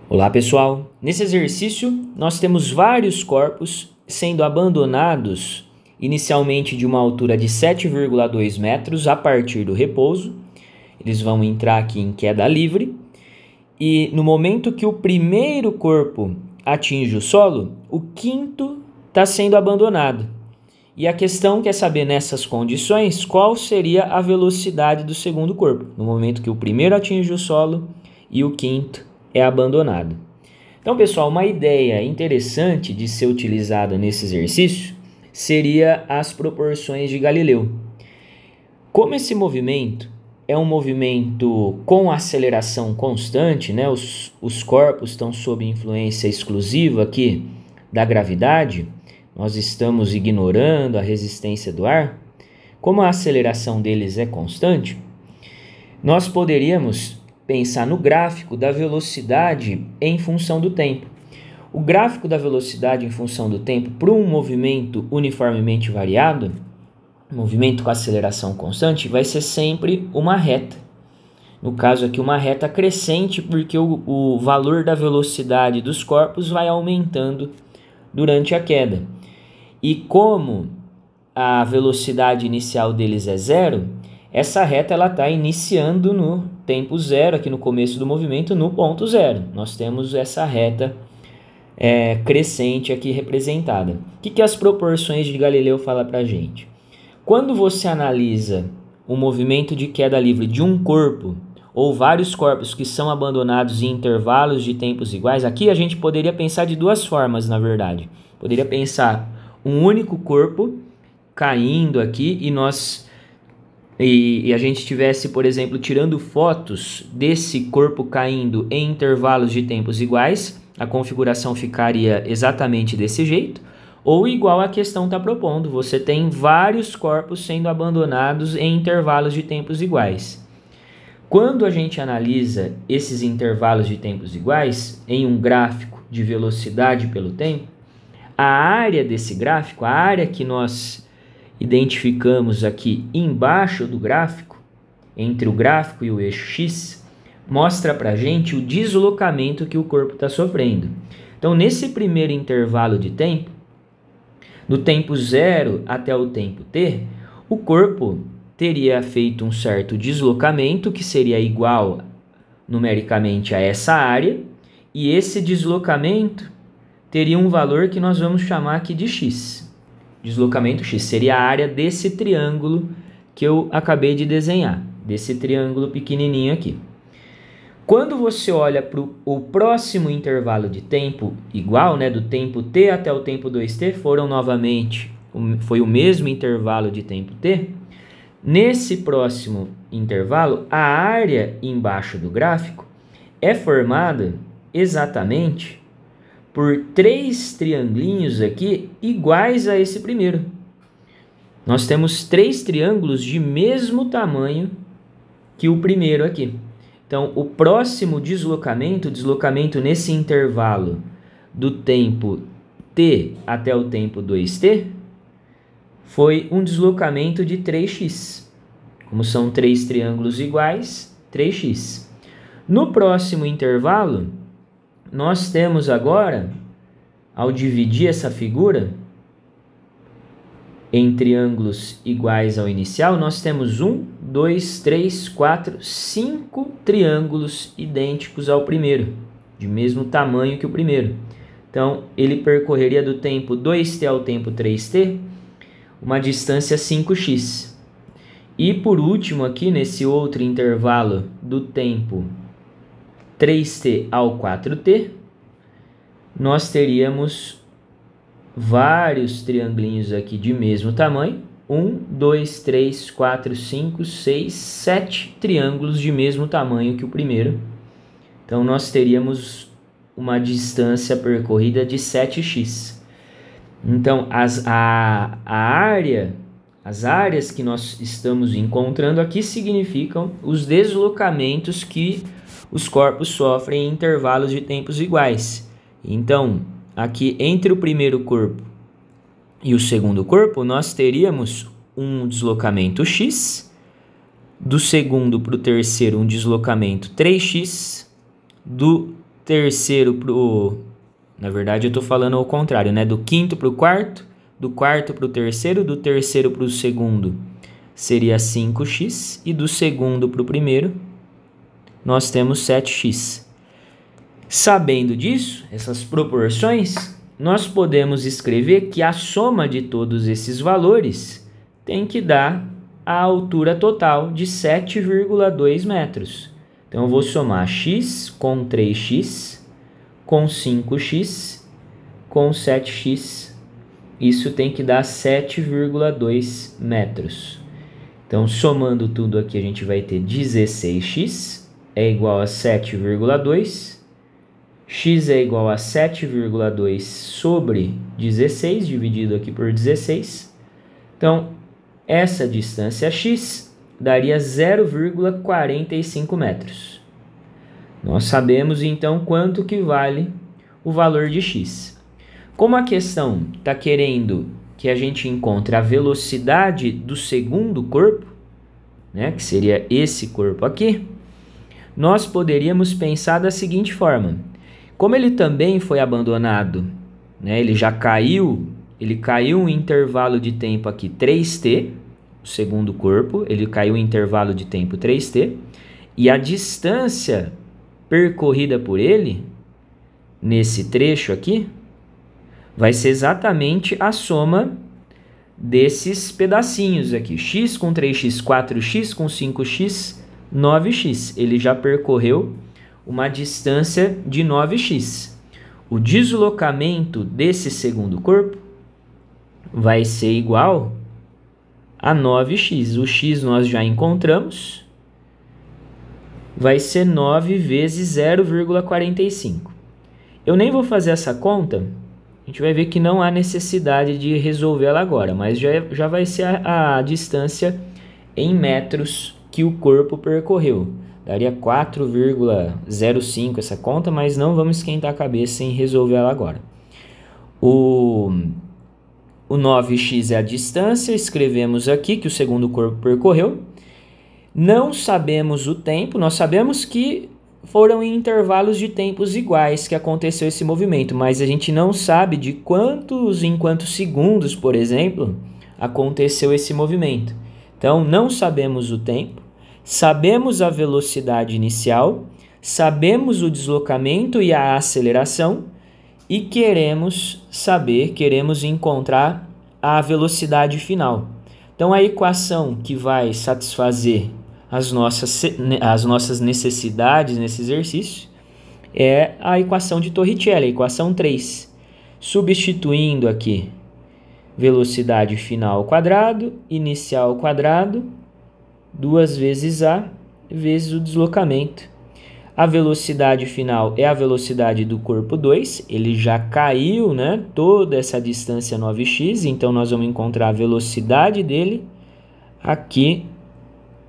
Olá pessoal, nesse exercício nós temos vários corpos sendo abandonados inicialmente de uma altura de 7,2 metros a partir do repouso. Eles vão entrar aqui em queda livre e no momento que o primeiro corpo atinge o solo, o quinto está sendo abandonado. E a questão quer saber nessas condições qual seria a velocidade do segundo corpo, no momento que o primeiro atinge o solo e o quinto é abandonado. Então, pessoal, uma ideia interessante de ser utilizada nesse exercício seria as proporções de Galileu. Como esse movimento é um movimento com aceleração constante, né? Os corpos estão sob influência exclusiva aqui da gravidade, nós estamos ignorando a resistência do ar. Como a aceleração deles é constante, nós poderíamos pensar no gráfico da velocidade em função do tempo. O gráfico da velocidade em função do tempo para um movimento uniformemente variado, movimento com aceleração constante, vai ser sempre uma reta. No caso aqui, uma reta crescente, porque o valor da velocidade dos corpos vai aumentando durante a queda. E como a velocidade inicial deles é zero, essa reta está iniciando no tempo zero, aqui no começo do movimento, no ponto zero. Nós temos essa reta crescente aqui representada. O que as proporções de Galileu falam para a gente? Quando você analisa o movimento de queda livre de um corpo ou vários corpos que são abandonados em intervalos de tempos iguais, aqui a gente poderia pensar de duas formas, na verdade. Poderia pensar um único corpo caindo aqui e a gente estivesse, por exemplo, tirando fotos desse corpo caindo em intervalos de tempos iguais, a configuração ficaria exatamente desse jeito, ou igual a questão está propondo, você tem vários corpos sendo abandonados em intervalos de tempos iguais. Quando a gente analisa esses intervalos de tempos iguais em um gráfico de velocidade pelo tempo, a área desse gráfico, a área que nós identificamos aqui embaixo do gráfico, entre o gráfico e o eixo X, mostra para a gente o deslocamento que o corpo está sofrendo. Então, nesse primeiro intervalo de tempo, do tempo zero até o tempo t, o corpo teria feito um certo deslocamento, que seria igual numericamente a essa área, e esse deslocamento teria um valor que nós vamos chamar aqui de x. Deslocamento x seria a área desse triângulo que eu acabei de desenhar, desse triângulo pequenininho aqui. Quando você olha para o próximo intervalo de tempo igual, né, do tempo t até o tempo 2t, foi o mesmo intervalo de tempo t, nesse próximo intervalo, a área embaixo do gráfico é formada exatamente por três triangulinhos aqui iguais a esse primeiro. Nós temos três triângulos de mesmo tamanho que o primeiro aqui. Então, o próximo deslocamento nesse intervalo do tempo t até o tempo 2t, foi um deslocamento de 3x. Como são três triângulos iguais, 3x. No próximo intervalo, nós temos agora, ao dividir essa figura em triângulos iguais ao inicial, nós temos 1, 2, 3, 4, 5 triângulos idênticos ao primeiro, de mesmo tamanho que o primeiro. Então, ele percorreria do tempo 2t ao tempo 3t, uma distância 5x. E por último aqui, nesse outro intervalo do tempo 3t ao 4t, nós teríamos vários triangulinhos aqui de mesmo tamanho. 1, 2, 3, 4, 5, 6, 7 triângulos de mesmo tamanho que o primeiro. Então, nós teríamos uma distância percorrida de 7x. Então, as áreas que nós estamos encontrando aqui significam os deslocamentos que os corpos sofrem em intervalos de tempos iguais. Então, aqui entre o primeiro corpo e o segundo corpo, nós teríamos um deslocamento x, do segundo para o terceiro um deslocamento 3x, do terceiro pro... Na verdade, eu estou falando ao contrário, né? Do quinto para o quarto, do quarto para o terceiro, do terceiro para o segundo seria 5x, e do segundo para o primeiro nós temos 7x. Sabendo disso, essas proporções, nós podemos escrever que a soma de todos esses valores tem que dar a altura total de 7,2 metros. Então, eu vou somar x com 3x, com 5x, com 7x. Isso tem que dar 7,2 metros. Então, somando tudo aqui, a gente vai ter 16x é igual a 7,2. X é igual a 7,2 sobre 16, dividido aqui por 16. Então, essa distância x daria 0,45 metros. Nós sabemos, então, quanto que vale o valor de x. Como a questão está querendo que a gente encontre a velocidade do segundo corpo, né, que seria esse corpo aqui, nós poderíamos pensar da seguinte forma. Como ele também foi abandonado, né, ele caiu um intervalo de tempo aqui 3t, o segundo corpo, ele caiu em intervalo de tempo 3t, e a distância percorrida por ele, nesse trecho aqui, vai ser exatamente a soma desses pedacinhos aqui. X com 3x, 4x, com 5x, 9x. Ele já percorreu uma distância de 9x. O deslocamento desse segundo corpo vai ser igual a 9x. O x nós já encontramos. Vai ser 9 vezes 0,45. Eu nem vou fazer essa conta. A gente vai ver que não há necessidade de resolver ela agora, mas já vai ser a distância em metros que o corpo percorreu. Daria 4,05 essa conta, mas não vamos esquentar a cabeça em resolver ela agora. O 9x é a distância, escrevemos aqui que o segundo corpo percorreu. Não sabemos o tempo, nós sabemos que foram em intervalos de tempos iguais que aconteceu esse movimento, mas a gente não sabe de em quantos segundos, por exemplo, aconteceu esse movimento. Então, não sabemos o tempo, sabemos a velocidade inicial, sabemos o deslocamento e a aceleração e queremos encontrar a velocidade final. Então, a equação que vai satisfazer as nossas necessidades nesse exercício é a equação de Torricelli, a equação 3. Substituindo aqui velocidade final ao quadrado, inicial ao quadrado, 2 vezes a vezes o deslocamento. A velocidade final é a velocidade do corpo 2, ele já caiu, né, toda essa distância 9x, então nós vamos encontrar a velocidade dele aqui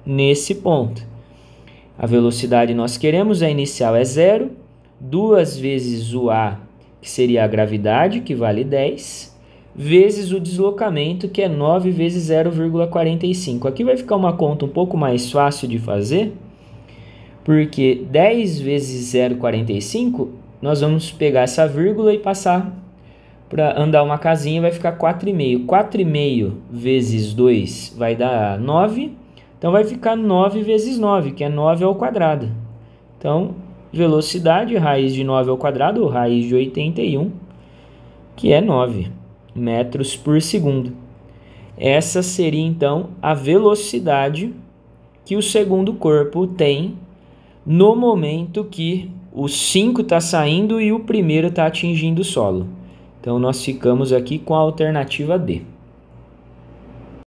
nesse ponto. A velocidade nós queremos, a inicial é 0, 2 vezes o A, que seria a gravidade, que vale 10, vezes o deslocamento, que é 9 vezes 0,45. Aqui vai ficar uma conta um pouco mais fácil de fazer, porque 10 vezes 0,45, nós vamos pegar essa vírgula e passar para andar uma casinha, vai ficar 4,5. 4,5 vezes 2 vai dar 9, então vai ficar 9 vezes 9, que é 9 ao quadrado. Então, velocidade, raiz de 9 ao quadrado, ou raiz de 81, que é 9 metros por segundo. Essa seria, então, a velocidade que o segundo corpo tem no momento que o 5 está saindo e o primeiro está atingindo o solo. Então, nós ficamos aqui com a alternativa D.